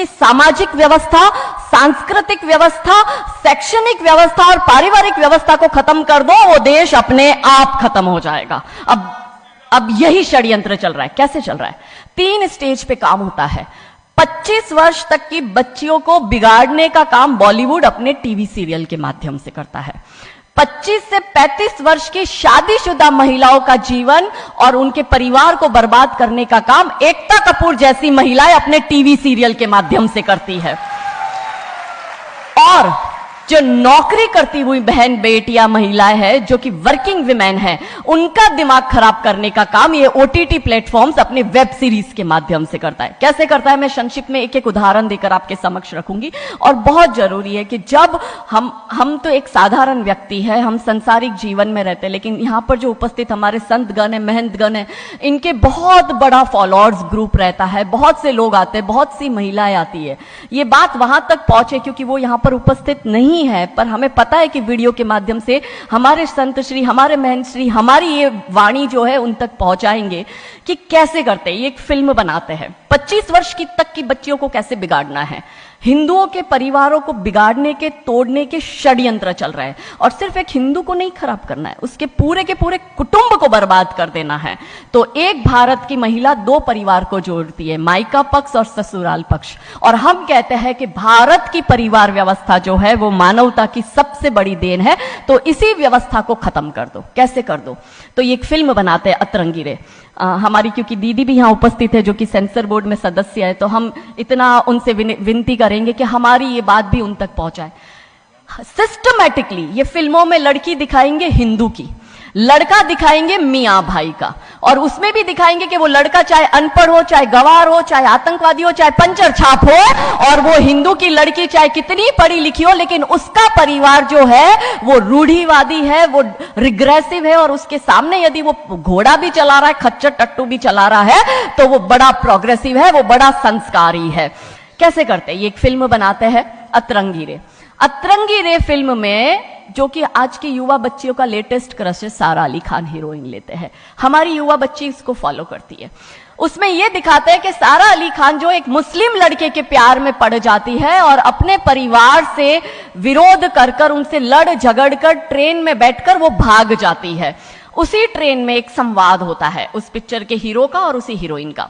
की सामाजिक व्यवस्था, सांस्कृतिक व्यवस्था, शैक्षणिक व्यवस्था और पारिवारिक व्यवस्था को खत्म कर दो, वो देश अपने आप खत्म हो जाएगा। अब यही षड्यंत्र चल रहा है। कैसे चल रहा है? 3 स्टेज पे काम होता है। 25 वर्ष तक की बच्चियों को बिगाड़ने का काम बॉलीवुड अपने टीवी सीरियल के माध्यम से करता है। 25 से 35 वर्ष की शादीशुदा महिलाओं का जीवन और उनके परिवार को बर्बाद करने का काम एकता कपूर जैसी महिलाएं अपने टीवी सीरियल के माध्यम से करती है। और जो नौकरी करती हुई बहन बेटियां महिलाएं हैं, जो कि वर्किंग विमेन हैं, उनका दिमाग खराब करने का काम ये ओटीटी प्लेटफॉर्म्स अपने वेब सीरीज के माध्यम से करता है। कैसे करता है, मैं संक्षिप्त में एक एक उदाहरण देकर आपके समक्ष रखूंगी। और बहुत जरूरी है कि जब हम तो एक साधारण व्यक्ति है, हम संसारिक जीवन में रहते हैं, लेकिन यहां पर जो उपस्थित हमारे संतगण है, महंतगण है, इनके बहुत बड़ा फॉलोअर्स ग्रुप रहता है, बहुत से लोग आते हैं, बहुत सी महिलाएं आती है। ये बात वहां तक पहुंचे क्योंकि वो यहां पर उपस्थित नहीं है, पर हमें पता है कि वीडियो के माध्यम से हमारे संत श्री, हमारे महंत श्री हमारी ये वाणी जो है उन तक पहुंचाएंगे कि कैसे करते हैं। ये एक फिल्म बनाते हैं 25 वर्ष तक की बच्चियों को कैसे बिगाड़ना है। हिंदुओं के परिवारों को बिगाड़ने के, तोड़ने के षड्यंत्र चल रहा है। और सिर्फ एक हिंदू को नहीं खराब करना है, उसके पूरे के पूरे कुटुंब को बर्बाद कर देना है। तो एक भारत की महिला 2 परिवार को जोड़ती है, मायका पक्ष और ससुराल पक्ष। और हम कहते हैं कि भारत की परिवार व्यवस्था जो है वो मानवता की सबसे बड़ी देन है। तो इसी व्यवस्था को खत्म कर दो। कैसे कर दो? तो ये एक फिल्म बनाते हैं अतरंगी रे। हमारी क्योंकि दीदी भी यहां उपस्थित है जो कि सेंसर बोर्ड में सदस्य है, तो हम इतना उनसे विनती करेंगे कि हमारी ये बात भी उन तक पहुंचाए। सिस्टमैटिकली ये फिल्मों में लड़की दिखाएंगे हिंदू की, लड़का दिखाएंगे मियां भाई का, और उसमें भी दिखाएंगे कि वो लड़का चाहे अनपढ़ हो, चाहे गवार हो, चाहे आतंकवादी हो, चाहे पंचर छाप हो, और वो हिंदू की लड़की चाहे कितनी पढ़ी लिखी हो, लेकिन उसका परिवार जो है वो रूढ़िवादी है, वो रिग्रेसिव है, और उसके सामने यदि वो घोड़ा भी चला रहा है, खच्चर टट्टू भी चला रहा है, तो वो बड़ा प्रोग्रेसिव है, वो बड़ा संस्कारी है। कैसे करते हैं? ये एक फिल्म बनाते हैं अतरंगी रे। अतरंगी रे फिल्म में जो कि आज की युवा बच्चियों का लेटेस्ट क्रश है, सारा अली खान हीरोइन लेते हैं। हमारी युवा बच्ची इसको फॉलो करती है। उसमें यह दिखाते हैं कि सारा अली खान जो एक मुस्लिम लड़के के प्यार में पड़ जाती है और अपने परिवार से विरोध कर उनसे लड़ झगड़ कर ट्रेन में बैठकर वो भाग जाती है। उसी ट्रेन में एक संवाद होता है उस पिक्चर के हीरो का और उसी हीरोइन का।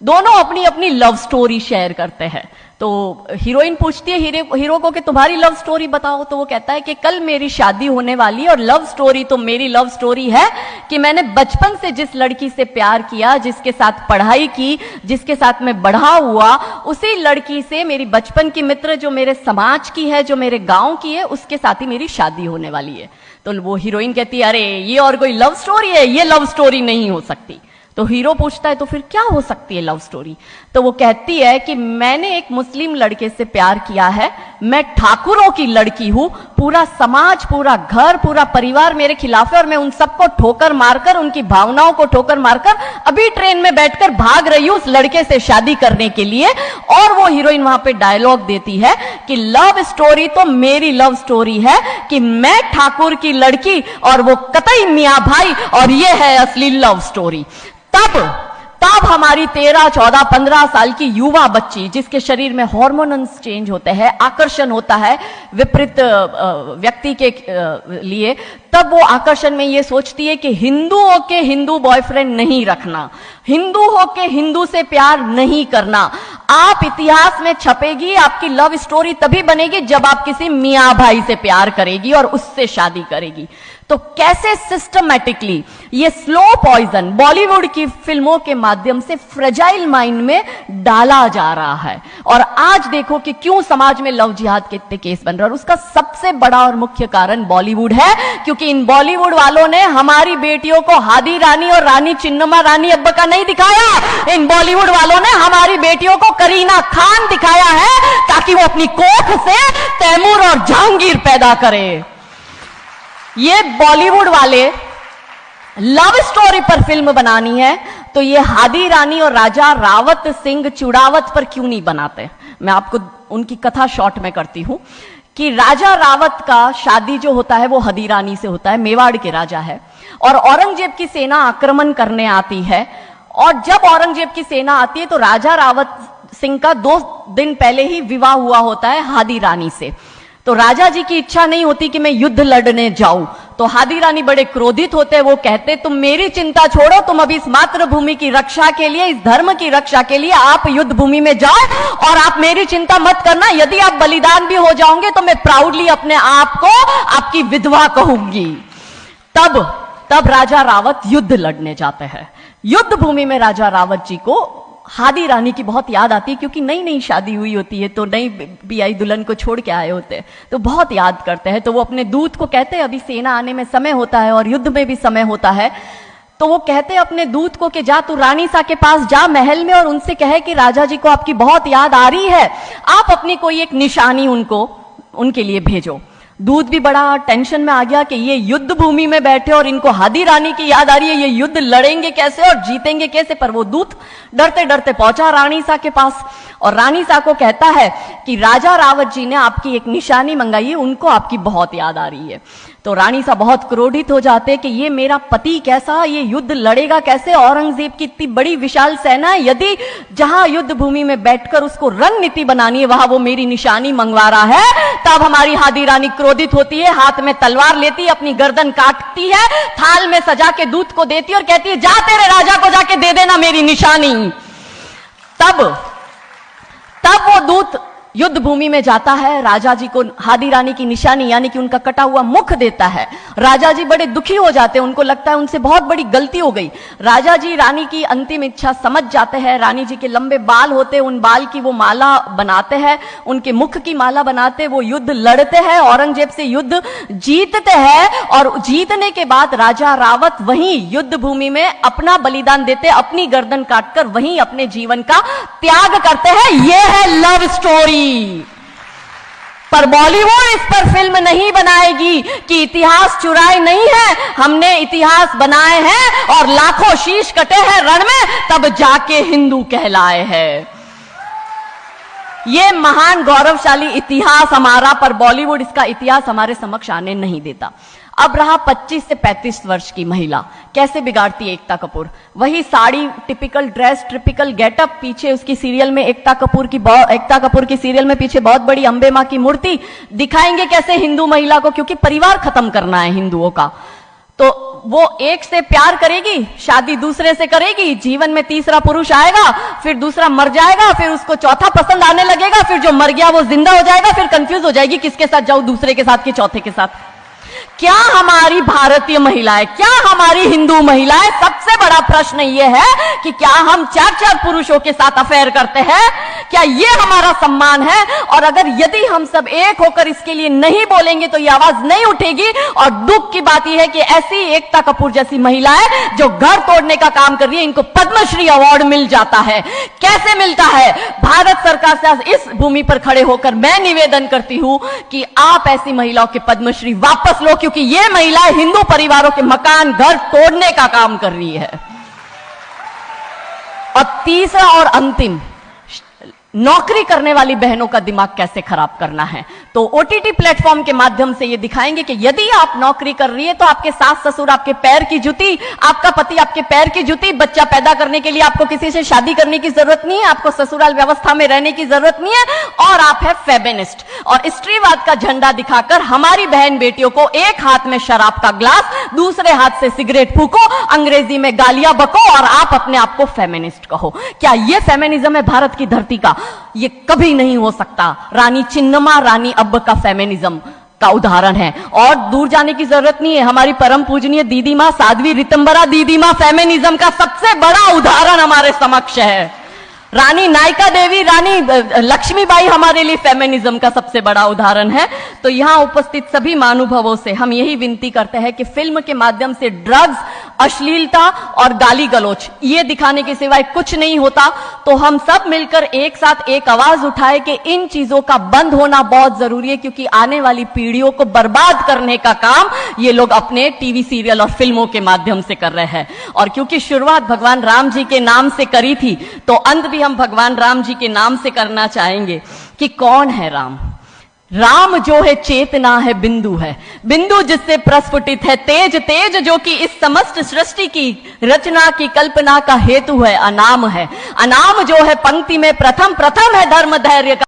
दोनों अपनी अपनी लव स्टोरी शेयर करते हैं। तो हीरोइन पूछती है हीरो को कि तुम्हारी लव स्टोरी बताओ। तो वो कहता है कि कल मेरी शादी होने वाली, और लव स्टोरी तो मेरी लव स्टोरी है कि मैंने बचपन से जिस लड़की से प्यार किया, जिसके साथ पढ़ाई की, जिसके साथ मैं बढ़ा हुआ, उसी लड़की से मेरी बचपन की मित्र जो मेरे समाज की है, जो मेरे गांव की है, उसके साथ ही मेरी शादी होने वाली है। तो वो हीरोइन कहती है अरे ये और कोई लव स्टोरी है? ये लव स्टोरी नहीं हो सकती। तो हीरो पूछता है तो फिर क्या हो सकती है लव स्टोरी? तो वो कहती है कि मैंने एक मुस्लिम लड़के से प्यार किया है, मैं ठाकुरों की लड़की हूं, पूरा समाज, पूरा घर, पूरा परिवार मेरे खिलाफ है, और मैं उन सबको ठोकर मारकर, उनकी भावनाओं को ठोकर मारकर अभी ट्रेन में बैठकर भाग रही हूं उस लड़के से शादी करने के लिए। और वो हीरोइन वहां पे डायलॉग देती है कि लव स्टोरी तो मेरी लव स्टोरी है कि मैं ठाकुर की लड़की और वो कतई मियां भाई, और ये है असली लव स्टोरी। तब हमारी 13, 14, 15 साल की युवा बच्ची, जिसके शरीर में हार्मोन्स चेंज होते हैं, आकर्षण होता है विपरीत व्यक्ति के लिए, तब वो आकर्षण में ये सोचती है कि हिंदू होके हिंदू बॉयफ्रेंड नहीं रखना, हिंदू होके हिंदू से प्यार नहीं करना। आप इतिहास में छपेगी, आपकी लव स्टोरी तभी बनेगी जब आप किसी मियां भाई से प्यार करेगी और उससे शादी करेगी। तो कैसे सिस्टमैटिकली ये स्लो पॉइजन बॉलीवुड की फिल्मों के माध्यम से फ्रेजाइल माइंड में डाला जा रहा है। और आज देखो कि क्यों समाज में लव जिहाद के इतने केस बन रहे हैं, और उसका सबसे बड़ा और मुख्य कारण बॉलीवुड है, क्योंकि इन बॉलीवुड वालों ने हमारी बेटियों को हादी रानी और रानी चिन्नमा रानी अब्बा का नहीं दिखाया। इन बॉलीवुड वालों ने हमारी बेटियों को करीना खान दिखाया है ताकि वो अपनी कोख से तैमूर और जहांगीर पैदा करे। ये बॉलीवुड वाले लव स्टोरी पर फिल्म बनानी है तो ये हादी रानी और राजा रावत सिंह चुड़ावत पर क्यों नहीं बनाते? मैं आपको उनकी कथा शॉर्ट में करती हूं कि राजा रावत का शादी जो होता है वो हदी रानी से होता है, मेवाड़ के राजा है, और औरंगजेब की सेना आक्रमण करने आती है। और जब औरंगजेब की सेना आती है तो राजा रावत सिंह का 2 दिन पहले ही विवाह हुआ होता है हादी रानी से। तो राजा जी की इच्छा नहीं होती कि मैं युद्ध लड़ने जाऊं, तो हादी रानी बड़े क्रोधित होते हैं। वो कहते तुम मेरी चिंता छोड़ो, तुम अभी इस मातृभूमि की रक्षा के लिए, इस धर्म की रक्षा के लिए आप युद्ध भूमि में जाओ और आप मेरी चिंता मत करना। यदि आप बलिदान भी हो जाओगे तो मैं प्राउडली अपने आप को आपकी विधवा कहूंगी। तब राजा रावत युद्ध लड़ने जाते हैं। युद्ध भूमि में राजा रावत जी को हादी रानी की बहुत याद आती है, क्योंकि नई नई शादी हुई होती है, तो नई बियाई दुल्हन को छोड़ के आए होते हैं, तो बहुत याद करते हैं। तो वो अपने दूत को कहते हैं, अभी सेना आने में समय होता है और युद्ध में भी समय होता है, तो वो कहते हैं अपने दूत को कि जा तू रानी सा के पास जा महल में और उनसे कहे कि राजा जी को आपकी बहुत याद आ रही है, आप अपनी कोई एक निशानी उनके लिए भेजो। दूत भी बड़ा टेंशन में आ गया कि ये युद्ध भूमि में बैठे और इनको हादी रानी की याद आ रही है, ये युद्ध लड़ेंगे कैसे और जीतेंगे कैसे। पर वो दूत डरते डरते पहुंचा रानी सा के पास और रानी सा को कहता है कि राजा रावत जी ने आपकी एक निशानी मंगाई है, उनको आपकी बहुत याद आ रही है। तो रानी सा बहुत क्रोधित हो जाते कि ये मेरा पति कैसा, ये युद्ध लड़ेगा कैसे, औरंगजेब की इतनी बड़ी विशाल सेना है, यदि जहां युद्ध भूमि में बैठकर उसको रणनीति बनानी है वहां वो मेरी निशानी मंगवा रहा है। तब हमारी हादी रानी क्रोधित होती है, हाथ में तलवार लेती है, अपनी गर्दन काटती है, थाल में सजा के दूत को देती है और कहती है जा तेरे राजा को जाके दे देना मेरी निशानी। तब वो दूत युद्ध भूमि में जाता है, राजा जी को हादी रानी की निशानी यानी कि उनका कटा हुआ मुख देता है। राजा जी बड़े दुखी हो जाते हैं, उनको लगता है उनसे बहुत बड़ी गलती हो गई। राजा जी रानी की अंतिम इच्छा समझ जाते हैं। रानी जी के लंबे बाल होते हैं, उन बाल की वो माला बनाते हैं, उनके मुख की माला बनाते, वो युद्ध लड़ते हैं, औरंगजेब से युद्ध जीतते हैं और जीतने के बाद राजा रावत वहीं युद्ध भूमि में अपना बलिदान देते, अपनी गर्दन काटकर वहीं अपने जीवन का त्याग करते हैं। यह है लव स्टोरी। पर बॉलीवुड इस पर फिल्म नहीं बनाएगी कि इतिहास चुराए नहीं है, हमने इतिहास बनाए हैं और लाखों शीश कटे हैं रण में, तब जाके हिंदू कहलाए हैं। ये महान गौरवशाली इतिहास हमारा, पर बॉलीवुड इसका इतिहास हमारे समक्ष आने नहीं देता। अब रहा 25 से 35 वर्ष की महिला, कैसे बिगाड़ती है एकता कपूर। वही sari, typical dress, typical getup, पीछे उसकी सीरियल में एकता कपूर की सीरियल में पीछे बहुत बड़ी अंबे मां की मूर्ति। दिखाएंगे कैसे हिंदू महिला को, क्योंकि परिवार खत्म करना है हिंदुओं का। तो वो एक से प्यार करेगी, शादी दूसरे से करेगी, जीवन में तीसरा पुरुष आएगा, फिर दूसरा मर जाएगा, फिर उसको चौथा पसंद आने लगेगा, फिर जो मर गया वो जिंदा हो जाएगा, फिर कंफ्यूज हो जाएगी किसके साथ जाऊं, दूसरे के साथ कि चौथे के साथ। क्या हमारी भारतीय महिलाएं, क्या हमारी हिंदू महिलाएं, सबसे बड़ा प्रश्न यह है कि क्या हम 4-4 पुरुषों के साथ अफेयर करते हैं? क्या यह हमारा सम्मान है? और अगर यदि हम सब एक होकर इसके लिए नहीं बोलेंगे तो यह आवाज नहीं उठेगी। और दुख की बात यह है कि ऐसी एकता कपूर जैसी महिलाएं जो घर तोड़ने का काम कर रही है, इनको पद्मश्री अवार्ड मिल जाता है। कैसे मिलता है? भारत सरकार से इस भूमि पर खड़े होकर मैं निवेदन करती हूं कि आप ऐसी महिलाओं के पद्मश्री वापस लो, क्योंकि ये महिलाएं हिंदू परिवारों के मकान, घर तोड़ने का काम कर रही है। और तीसरा और अंतिम, नौकरी करने वाली बहनों का दिमाग कैसे खराब करना है। तो ओटीटी प्लेटफॉर्म के माध्यम से ये दिखाएंगे कि यदि आप नौकरी कर रही है तो आपके सास ससुर आपके पैर की जूती, आपका पति आपके पैर की जूती। बच्चा पैदा करने के लिए आपको किसी से शादी करने की जरूरत नहीं है, आपको ससुराल व्यवस्था में रहने की जरूरत नहीं है, और आप है फेमिनिस्ट। और स्त्रीवाद का झंडा दिखाकर हमारी बहन बेटियों को एक हाथ में शराब का ग्लास, दूसरे हाथ से सिगरेट फूको, अंग्रेजी में गालियां बको और आप अपने आप को फेमिनिस्ट कहो। क्या यह फेमिनिज्म है भारत की धरती का? ये कभी नहीं हो सकता। रानी चिन्नमा, रानी अब्ब का फेमिनिज्म का उदाहरण है। और दूर जाने की जरूरत नहीं है, हमारी परम पूजनीय दीदी मां साध्वी रितंबरा दीदी मां फेमिनिज्म का सबसे बड़ा उदाहरण हमारे समक्ष है। रानी नायका देवी, रानी लक्ष्मीबाई हमारे लिए फेमिनिज्म का सबसे बड़ा उदाहरण है। तो यहां उपस्थित सभी महानुभावों से हम यही विनती करते हैं कि फिल्म के माध्यम से ड्रग्स, अश्लीलता और गाली गलौच ये दिखाने के सिवाय कुछ नहीं होता। तो हम सब मिलकर एक साथ एक आवाज उठाए कि इन चीजों का बंद होना बहुत जरूरी है, क्योंकि आने वाली पीढ़ियों को बर्बाद करने का काम ये लोग अपने टीवी सीरियल और फिल्मों के माध्यम से कर रहे हैं। और क्योंकि शुरुआत भगवान राम जी के नाम से करी थी, तो अंत भी हम भगवान राम जी के नाम से करना चाहेंगे कि कौन है राम। राम जो है चेतना है, बिंदु है, बिंदु जिससे प्रस्फुटित है तेज, तेज जो कि इस समस्त सृष्टि की रचना की कल्पना का हेतु है, अनाम है, अनाम जो है पंक्ति में प्रथम, प्रथम है धर्म धैर्य का